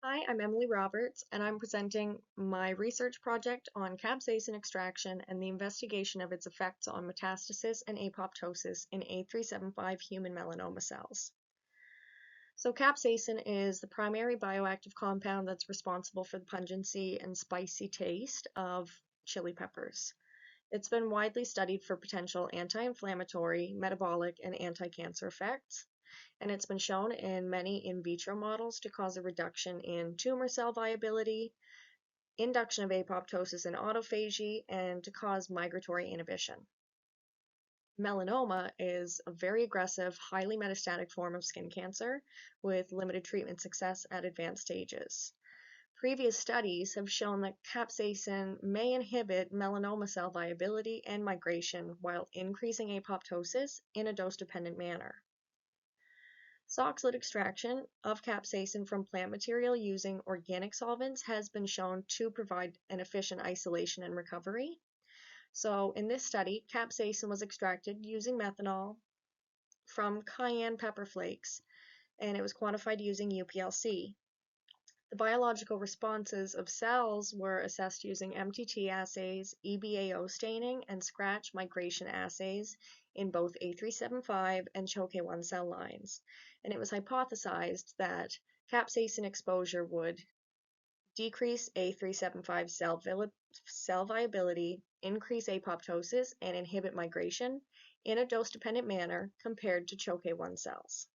Hi, I'm Emily Roberts, and I'm presenting my research project on capsaicin extraction and the investigation of its effects on metastasis and apoptosis in A375 human melanoma cells. So capsaicin is the primary bioactive compound that's responsible for the pungency and spicy taste of chili peppers. It's been widely studied for potential anti-inflammatory, metabolic, and anti-cancer effects, and it's been shown in many in vitro models to cause a reduction in tumor cell viability, induction of apoptosis and autophagy, and to cause migratory inhibition. Melanoma is a very aggressive, highly metastatic form of skin cancer with limited treatment success at advanced stages. Previous studies have shown that capsaicin may inhibit melanoma cell viability and migration while increasing apoptosis in a dose-dependent manner. Oxalate extraction of capsaicin from plant material using organic solvents has been shown to provide an efficient isolation and recovery. So in this study, capsaicin was extracted using methanol from cayenne pepper flakes, and it was quantified using UPLC. The biological responses of cells were assessed using MTT assays, EBAO staining, and scratch migration assays in both A375 and CHOK1 cell lines. And it was hypothesized that capsaicin exposure would decrease A375 cell viability, increase apoptosis, and inhibit migration in a dose-dependent manner compared to CHOK1 cells.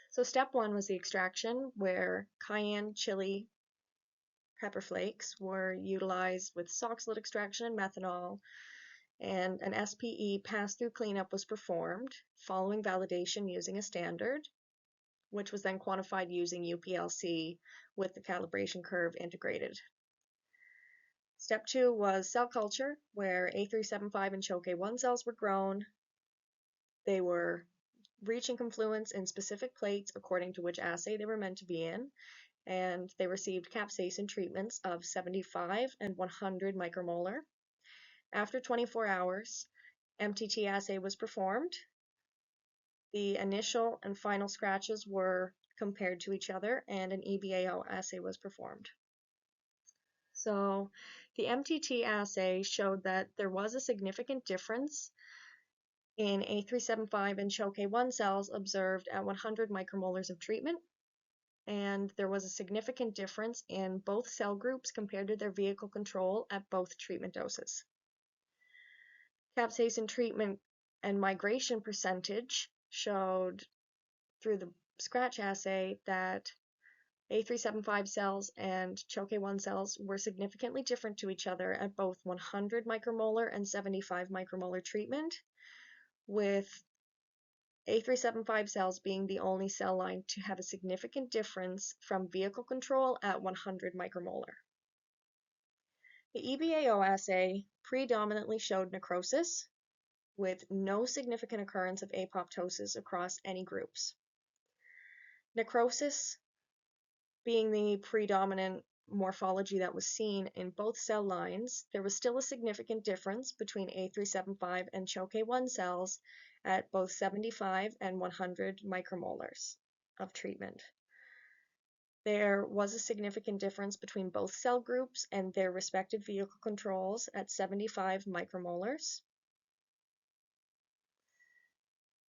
So step one was the extraction, where cayenne chili pepper flakes were utilized with oxalate extraction and methanol, and an SPE pass-through cleanup was performed following validation using a standard, which was then quantified using UPLC with the calibration curve integrated. Step two was cell culture, where A375 and CHOK1 cells were grown. They were reaching confluence in specific plates according to which assay they were meant to be in, and they received capsaicin treatments of 75 and 100 micromolar. After 24 hours, MTT assay was performed. The initial and final scratches were compared to each other, and an EBAO assay was performed. So the MTT assay showed that there was a significant difference in A375 and CHOK1 cells observed at 100 micromolars of treatment, and there was a significant difference in both cell groups compared to their vehicle control at both treatment doses. Capsaicin treatment and migration percentage showed through the scratch assay that A375 cells and CHOK1 cells were significantly different to each other at both 100 micromolar and 75 micromolar treatment, with A375 cells being the only cell line to have a significant difference from vehicle control at 100 micromolar. The EBAO assay predominantly showed necrosis, with no significant occurrence of apoptosis across any groups. Necrosis being the predominant morphology that was seen in both cell lines, there was still a significant difference between A375 and CHOK1 cells at both 75 and 100 micromolars of treatment. There was a significant difference between both cell groups and their respective vehicle controls at 75 micromolars.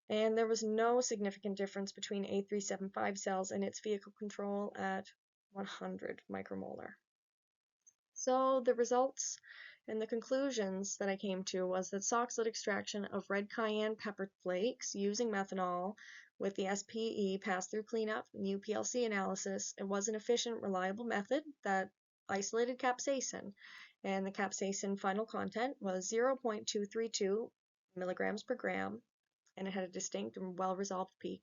And there was no significant difference between A375 cells and its vehicle control at 100 micromolar. So the results and the conclusions that I came to was that oxalate extraction of red cayenne pepper flakes using methanol with the SPE pass-through cleanup and UPLC analysis, it was an efficient, reliable method that isolated capsaicin, and the capsaicin final content was 0.232 milligrams per gram, and it had a distinct and well-resolved peak.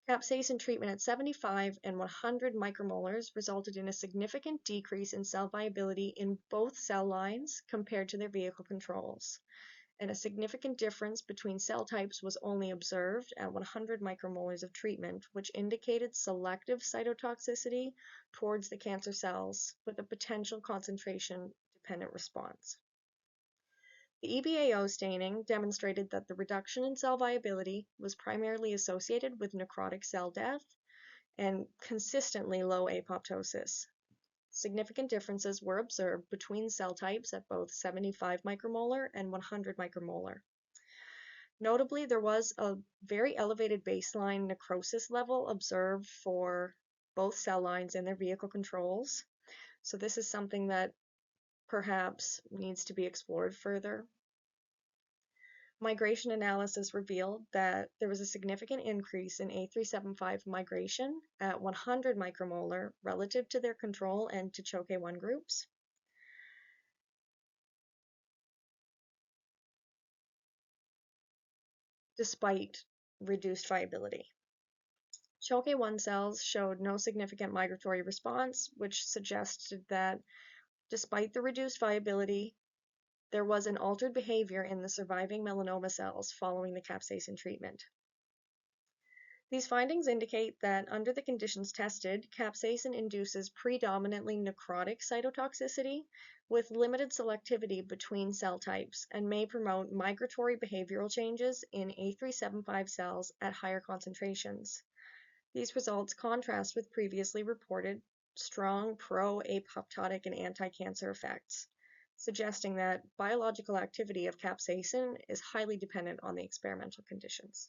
Capsaicin treatment at 75 and 100 micromolars resulted in a significant decrease in cell viability in both cell lines compared to their vehicle controls, and a significant difference between cell types was only observed at 100 micromolars of treatment, which indicated selective cytotoxicity towards the cancer cells with a potential concentration-dependent response. The EBAO staining demonstrated that the reduction in cell viability was primarily associated with necrotic cell death, and consistently low apoptosis. Significant differences were observed between cell types at both 75 micromolar and 100 micromolar. Notably, there was a very elevated baseline necrosis level observed for both cell lines and their vehicle controls. So this is something that perhaps needs to be explored further. Migration analysis revealed that there was a significant increase in A375 migration at 100 micromolar relative to their control and to CHOK1 groups. Despite reduced viability. CHOK1 cells showed no significant migratory response, which suggested that despite the reduced viability, there was an altered behavior in the surviving melanoma cells following the capsaicin treatment. These findings indicate that under the conditions tested, capsaicin induces predominantly necrotic cytotoxicity with limited selectivity between cell types and may promote migratory behavioral changes in A375 cells at higher concentrations. These results contrast with previously reported strong pro-apoptotic and anti-cancer effects, suggesting that biological activity of capsaicin is highly dependent on the experimental conditions.